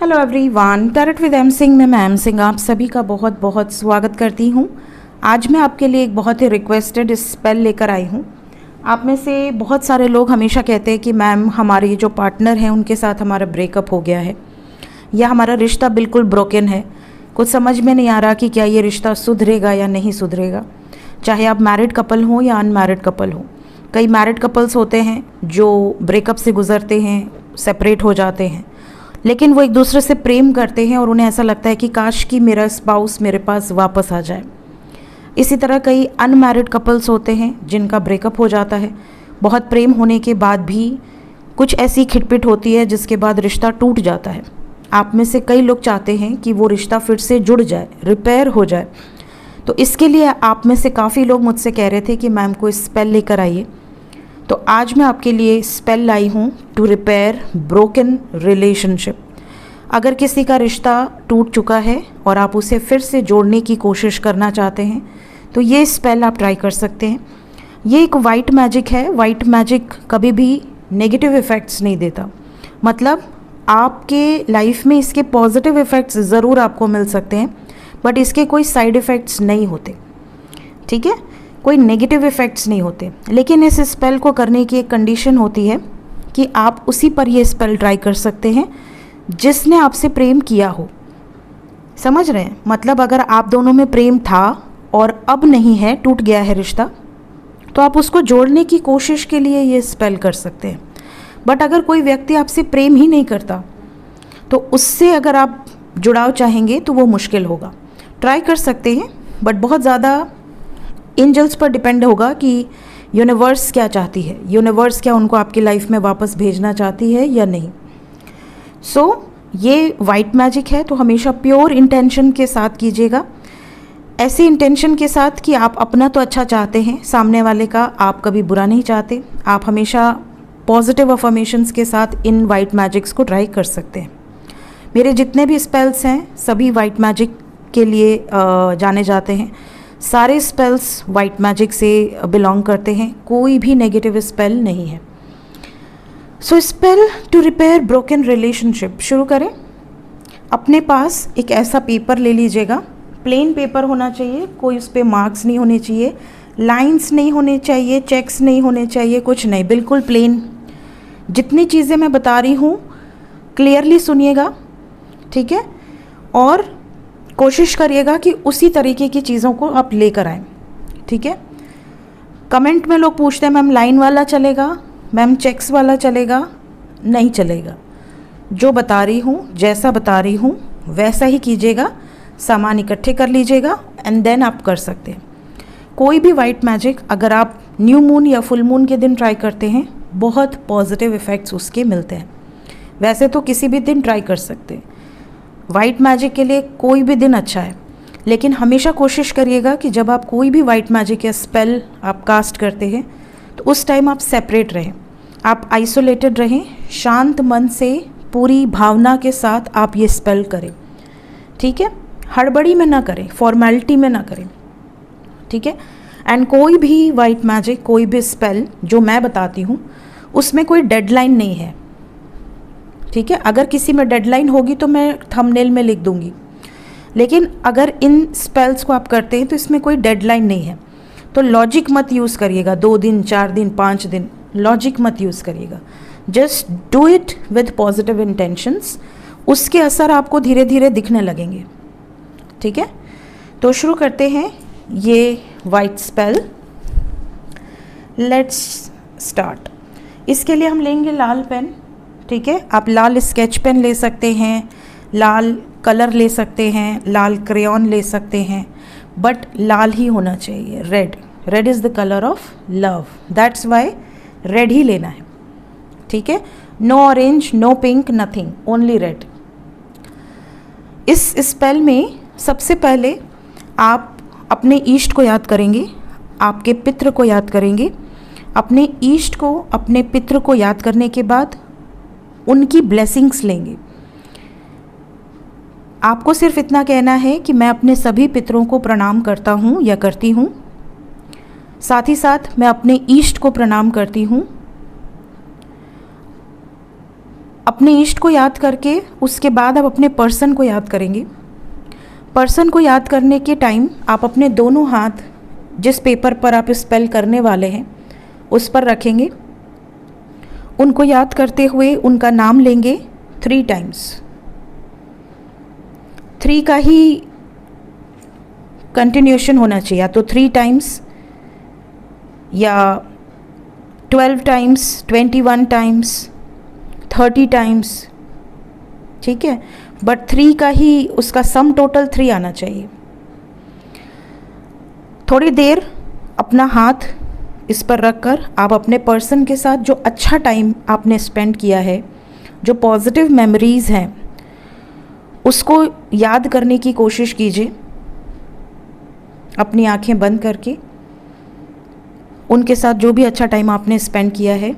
Hello everyone, tarot with M Singh में मैं M Singh आप सभी का बहुत बहुत स्वागत करती हूँ। आज मैं आपके लिए एक बहुत ही रिक्वेस्टेड स्पेल लेकर आई हूँ। आप में से बहुत सारे लोग हमेशा कहते हैं कि मैम हमारे जो पार्टनर हैं उनके साथ हमारा ब्रेकअप हो गया है या हमारा रिश्ता बिल्कुल ब्रोकन है। कुछ समझ में नहीं आ रहा कि क्या ये रिश्ता सुधरेगा या नहीं सुधरेगा, चाहे आप मैरिड कपल हो या अनमैरिड कपल हो। कई मैरिड कपल्स होते हैं जो ब्रेकअप से गुजरते हैं, सेपरेट हो जाते हैं, लेकिन वो एक दूसरे से प्रेम करते हैं और उन्हें ऐसा लगता है कि काश कि मेरा स्पाउस मेरे पास वापस आ जाए। इसी तरह कई अनमैरिड कपल्स होते हैं जिनका ब्रेकअप हो जाता है। बहुत प्रेम होने के बाद भी कुछ ऐसी खिटपिट होती है जिसके बाद रिश्ता टूट जाता है। आप में से कई लोग चाहते हैं कि वो रिश्ता फिर से जुड़ जाए, रिपेयर हो जाए। तो इसके लिए आप में से काफ़ी लोग मुझसे कह रहे थे कि मैम को स्पेल लेकर आइए। तो आज मैं आपके लिए स्पेल लाई हूँ टू रिपेयर ब्रोकन रिलेशनशिप। अगर किसी का रिश्ता टूट चुका है और आप उसे फिर से जोड़ने की कोशिश करना चाहते हैं तो ये स्पेल आप ट्राई कर सकते हैं। ये एक वाइट मैजिक है। वाइट मैजिक कभी भी नेगेटिव इफ़ेक्ट्स नहीं देता, मतलब आपके लाइफ में इसके पॉजिटिव इफ़ेक्ट्स ज़रूर आपको मिल सकते हैं, बट इसके कोई साइड इफ़ेक्ट्स नहीं होते। ठीक है, कोई नेगेटिव इफ़ेक्ट्स नहीं होते। लेकिन इस स्पेल को करने की एक कंडीशन होती है कि आप उसी पर ये स्पेल ट्राई कर सकते हैं जिसने आपसे प्रेम किया हो। समझ रहे हैं? मतलब अगर आप दोनों में प्रेम था और अब नहीं है, टूट गया है रिश्ता, तो आप उसको जोड़ने की कोशिश के लिए ये स्पेल कर सकते हैं। बट अगर कोई व्यक्ति आपसे प्रेम ही नहीं करता तो उससे अगर आप जुड़ाव चाहेंगे तो वो मुश्किल होगा। ट्राई कर सकते हैं, बट बहुत ज़्यादा एंजल्स पर डिपेंड होगा कि यूनिवर्स क्या चाहती है, यूनिवर्स क्या उनको आपकी लाइफ में वापस भेजना चाहती है या नहीं। ये वाइट मैजिक है, तो हमेशा प्योर इंटेंशन के साथ कीजिएगा। ऐसे इंटेंशन के साथ कि आप अपना तो अच्छा चाहते हैं, सामने वाले का आप कभी बुरा नहीं चाहते। आप हमेशा पॉजिटिव अफर्मेशंस के साथ इन वाइट मैजिक्स को ट्राई कर सकते हैं। मेरे जितने भी स्पेल्स हैं सभी वाइट मैजिक के लिए जाने जाते हैं। सारे स्पेल्स वाइट मैजिक से बिलोंग करते हैं, कोई भी नेगेटिव स्पेल नहीं है। So spell to repair broken relationship शुरू करें। अपने पास एक ऐसा पेपर ले लीजिएगा, प्लेन पेपर होना चाहिए, कोई उस पर मार्क्स नहीं होने चाहिए, लाइंस नहीं होने चाहिए, चेक्स नहीं होने चाहिए, कुछ नहीं, बिल्कुल प्लेन। जितनी चीज़ें मैं बता रही हूँ क्लियरली सुनिएगा, ठीक है? और कोशिश करिएगा कि उसी तरीके की चीज़ों को आप लेकर आएँ, ठीक है? कमेंट में लोग पूछते हैं मैम लाइन वाला चलेगा, मैम चेक्स वाला चलेगा? नहीं चलेगा। जो बता रही हूँ, जैसा बता रही हूँ वैसा ही कीजिएगा। सामान इकट्ठे कर लीजिएगा एंड देन आप कर सकते हैं। कोई भी वाइट मैजिक अगर आप न्यू मून या फुल मून के दिन ट्राई करते हैं, बहुत पॉजिटिव इफ़ेक्ट्स उसके मिलते हैं। वैसे तो किसी भी दिन ट्राई कर सकते हैं। वाइट मैजिक के लिए कोई भी दिन अच्छा है, लेकिन हमेशा कोशिश करिएगा कि जब आप कोई भी वाइट मैजिक या स्पेल आप कास्ट करते हैं तो उस टाइम आप सेपरेट रहें, आप आइसोलेटेड रहें, शांत मन से पूरी भावना के साथ आप ये स्पेल करें, ठीक है? हड़बड़ी में ना करें, फॉर्मेलिटी में ना करें, ठीक है? एंड कोई भी वाइट मैजिक, कोई भी स्पेल जो मैं बताती हूँ उसमें कोई डेडलाइन नहीं है, ठीक है? अगर किसी में डेडलाइन होगी तो मैं थंबनेल में लिख दूंगी, लेकिन अगर इन स्पेल्स को आप करते हैं तो इसमें कोई डेडलाइन नहीं है। तो लॉजिक मत यूज़ करिएगा, 2 दिन 4 दिन 5 दिन, लॉजिक मत यूज़ करिएगा। Just do it with positive intentions, उसके असर आपको धीरे धीरे दिखने लगेंगे, ठीक है? तो शुरू करते हैं ये वाइट स्पेल। Let's start. इसके लिए हम लेंगे लाल पेन, ठीक है? आप लाल स्केच पेन ले सकते हैं, लाल कलर ले सकते हैं, लाल क्रेयॉन ले सकते हैं, बट लाल ही होना चाहिए। Red, red is the colour of love, that's why red ही लेना है, ठीक है? No orange, no pink, nothing, only red. इस स्पेल में सबसे पहले आप अपने ईष्ट को याद करेंगे, आपके पितृ को याद करेंगे। अपने ईष्ट को, अपने पितृ को याद करने के बाद उनकी ब्लेसिंग्स लेंगे। आपको सिर्फ इतना कहना है कि मैं अपने सभी पितरों को प्रणाम करता हूँ या करती हूँ, साथ ही साथ मैं अपने ईष्ट को प्रणाम करती हूँ। अपने इष्ट को याद करके उसके बाद आप अपने पर्सन को याद करेंगे। पर्सन को याद करने के टाइम आप अपने दोनों हाथ जिस पेपर पर आप स्पेल करने वाले हैं उस पर रखेंगे। उनको याद करते हुए उनका नाम लेंगे 3 टाइम्स। 3 का ही कंटिन्यूशन होना चाहिए, या तो 3 टाइम्स या 12 टाइम्स, 21 टाइम्स, 30 टाइम्स, ठीक है, बट 3 का ही उसका सम टोटल 3 आना चाहिए। थोड़ी देर अपना हाथ इस पर रखकर आप अपने पर्सन के साथ जो अच्छा टाइम आपने स्पेंड किया है, जो पॉजिटिव मेमोरीज़ हैं, उसको याद करने की कोशिश कीजिए अपनी आंखें बंद करके। उनके साथ जो भी अच्छा टाइम आपने स्पेंड किया है,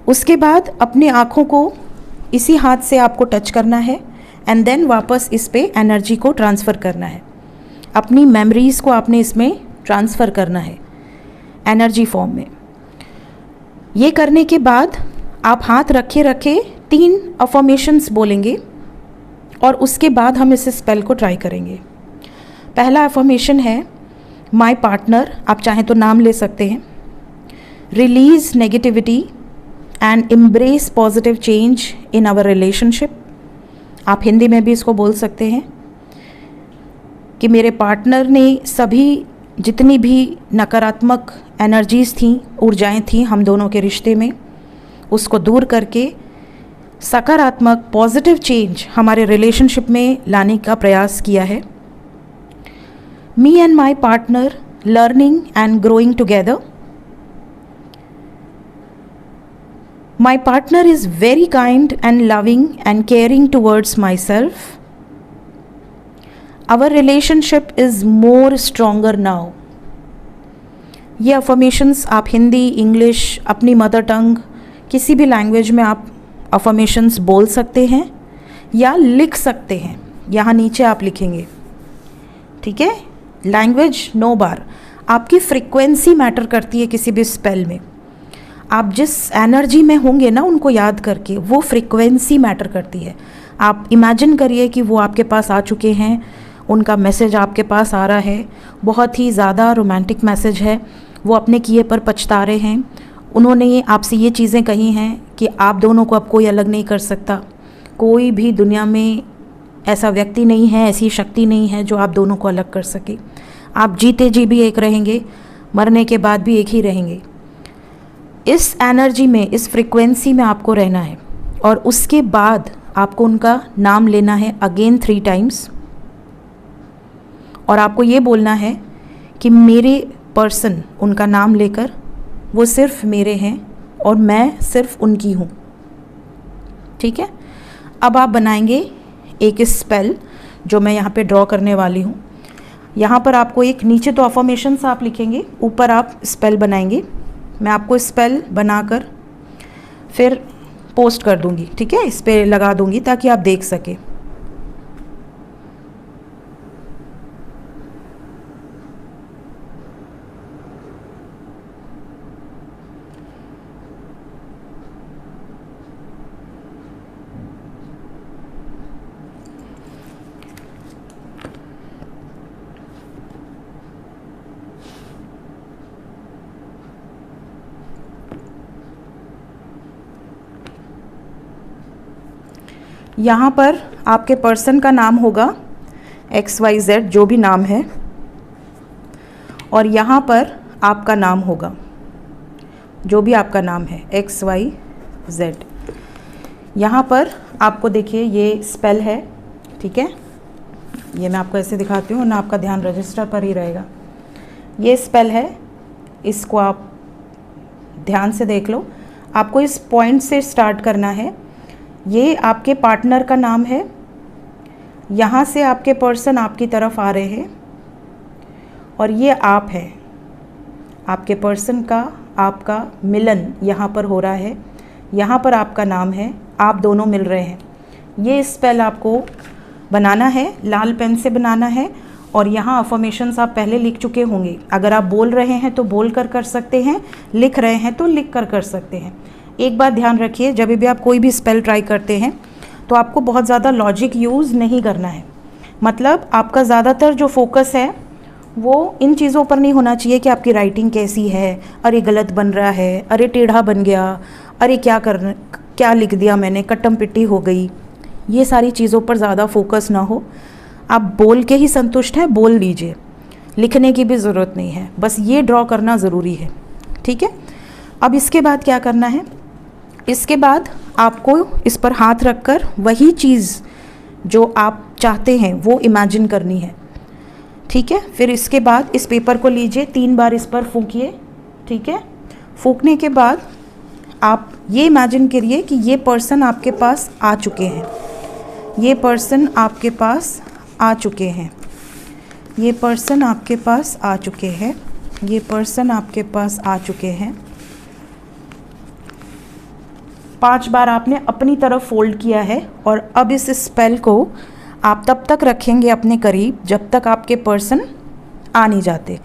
उसके बाद अपनी आँखों को इसी हाथ से आपको टच करना है एंड देन वापस इस पे एनर्जी को ट्रांसफ़र करना है। अपनी मेमोरीज़ को आपने इसमें ट्रांसफ़र करना है एनर्जी फॉर्म में। ये करने के बाद आप हाथ रखे रखे 3 अफर्मेशंस बोलेंगे और उसके बाद हम इस स्पेल को ट्राई करेंगे। पहला अफर्मेशन है माय पार्टनर, आप चाहें तो नाम ले सकते हैं। Release negativity and embrace positive change in our relationship. आप हिंदी में भी इसको बोल सकते हैं कि मेरे पार्टनर ने सभी जितनी भी नकारात्मक एनर्जीज़ थीं, ऊर्जाएं थीं हम दोनों के रिश्ते में, उसको दूर करके सकारात्मक पॉजिटिव चेंज हमारे रिलेशनशिप में लाने का प्रयास किया है। Me and my partner learning and growing together. My partner is very kind and loving and caring towards myself. Our relationship is more stronger now. ये अफर्मेशंस आप हिंदी, इंग्लिश, अपनी मदर टंग किसी भी लैंग्वेज में आप अफर्मेशंस बोल सकते हैं या लिख सकते हैं। यहाँ नीचे आप लिखेंगे, ठीक है। लैंग्वेज नो बार, आपकी फ्रीक्वेंसी मैटर करती है किसी भी स्पेल में। आप जिस एनर्जी में होंगे ना उनको याद करके, वो फ्रीक्वेंसी मैटर करती है। आप इमेजिन करिए कि वो आपके पास आ चुके हैं, उनका मैसेज आपके पास आ रहा है, बहुत ही ज़्यादा रोमांटिक मैसेज है, वो अपने किए पर पछता रहे हैं। उन्होंने आपसे ये चीज़ें कही हैं कि आप दोनों को अब कोई अलग नहीं कर सकता, कोई भी दुनिया में ऐसा व्यक्ति नहीं है, ऐसी शक्ति नहीं है जो आप दोनों को अलग कर सके। आप जीते जी भी एक रहेंगे, मरने के बाद भी एक ही रहेंगे। इस एनर्जी में, इस फ्रीक्वेंसी में आपको रहना है और उसके बाद आपको उनका नाम लेना है अगेन 3 टाइम्स और आपको ये बोलना है कि मेरे पर्सन, उनका नाम लेकर, वो सिर्फ मेरे हैं और मैं सिर्फ उनकी हूँ, ठीक है। अब आप बनाएंगे एक स्पेल जो मैं यहाँ पे ड्रॉ करने वाली हूँ। यहाँ पर आपको एक, नीचे तो अफर्मेशंस आप लिखेंगे, ऊपर आप स्पेल बनाएंगे। मैं आपको स्पेल बनाकर फिर पोस्ट कर दूँगी, ठीक है, इस पर लगा दूँगी ताकि आप देख सकें। यहाँ पर आपके पर्सन का नाम होगा XYZ, जो भी नाम है, और यहाँ पर आपका नाम होगा, जो भी आपका नाम है XYZ। यहाँ पर आपको देखिए ये स्पेल है, ठीक है। ये मैं आपको ऐसे दिखाती हूँ ना, आपका ध्यान रजिस्टर पर ही रहेगा। ये स्पेल है, इसको आप ध्यान से देख लो। आपको इस पॉइंट से स्टार्ट करना है। ये आपके पार्टनर का नाम है, यहाँ से आपके पर्सन आपकी तरफ आ रहे हैं और ये आप है। आपके पर्सन का आपका मिलन यहाँ पर हो रहा है, यहाँ पर आपका नाम है, आप दोनों मिल रहे हैं। ये स्पेल आपको बनाना है, लाल पेन से बनाना है और यहाँ अफर्मेशंस आप पहले लिख चुके होंगे। अगर आप बोल रहे हैं तो बोल कर सकते हैं, लिख रहे हैं तो लिख कर सकते हैं। एक बात ध्यान रखिए, जब भी आप कोई भी स्पेल ट्राई करते हैं तो आपको बहुत ज़्यादा लॉजिक यूज़ नहीं करना है। मतलब आपका ज़्यादातर जो फोकस है वो इन चीज़ों पर नहीं होना चाहिए कि आपकी राइटिंग कैसी है, अरे गलत बन रहा है, अरे टेढ़ा बन गया, अरे क्या लिख दिया मैंने, कट्टम पिट्टी हो गई। ये सारी चीज़ों पर ज़्यादा फोकस ना हो। आप बोल के ही संतुष्ट हैं, बोल लीजिए, लिखने की भी ज़रूरत नहीं है, बस ये ड्रॉ करना ज़रूरी है। ठीक है, अब इसके बाद क्या करना है, इसके बाद आपको इस पर हाथ रखकर वही चीज़ जो आप चाहते हैं वो इमेजिन करनी है। ठीक है, फिर इसके बाद इस पेपर को लीजिए, 3 बार इस पर फूंकिए। ठीक है, फूंकने के बाद आप ये इमेजिन करिए कि ये पर्सन आपके पास आ चुके हैं, ये पर्सन आपके पास आ चुके हैं, ये पर्सन आपके पास आ चुके हैं, ये पर्सन आपके पास आ चुके हैं। 5 बार आपने अपनी तरफ फोल्ड किया है और अब इस स्पेल को आप तब तक रखेंगे अपने करीब जब तक आपके पर्सन आ नहीं जाते।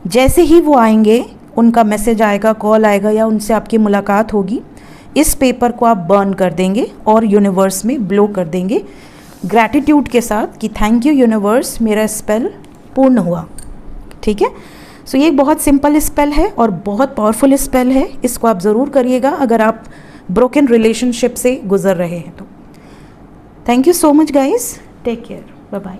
जैसे ही वो आएंगे, उनका मैसेज आएगा, कॉल आएगा या उनसे आपकी मुलाकात होगी, इस पेपर को आप बर्न कर देंगे और यूनिवर्स में ब्लो कर देंगे ग्रैटिट्यूड के साथ कि थैंक यू यूनिवर्स, मेरा स्पेल पूर्ण हुआ। ठीक है, सो ये एक बहुत सिंपल स्पेल है और बहुत पावरफुल स्पेल है। इसको आप ज़रूर करिएगा अगर आप ब्रोकन रिलेशनशिप से गुजर रहे हैं तो। Thank you so much guys, take care, bye bye.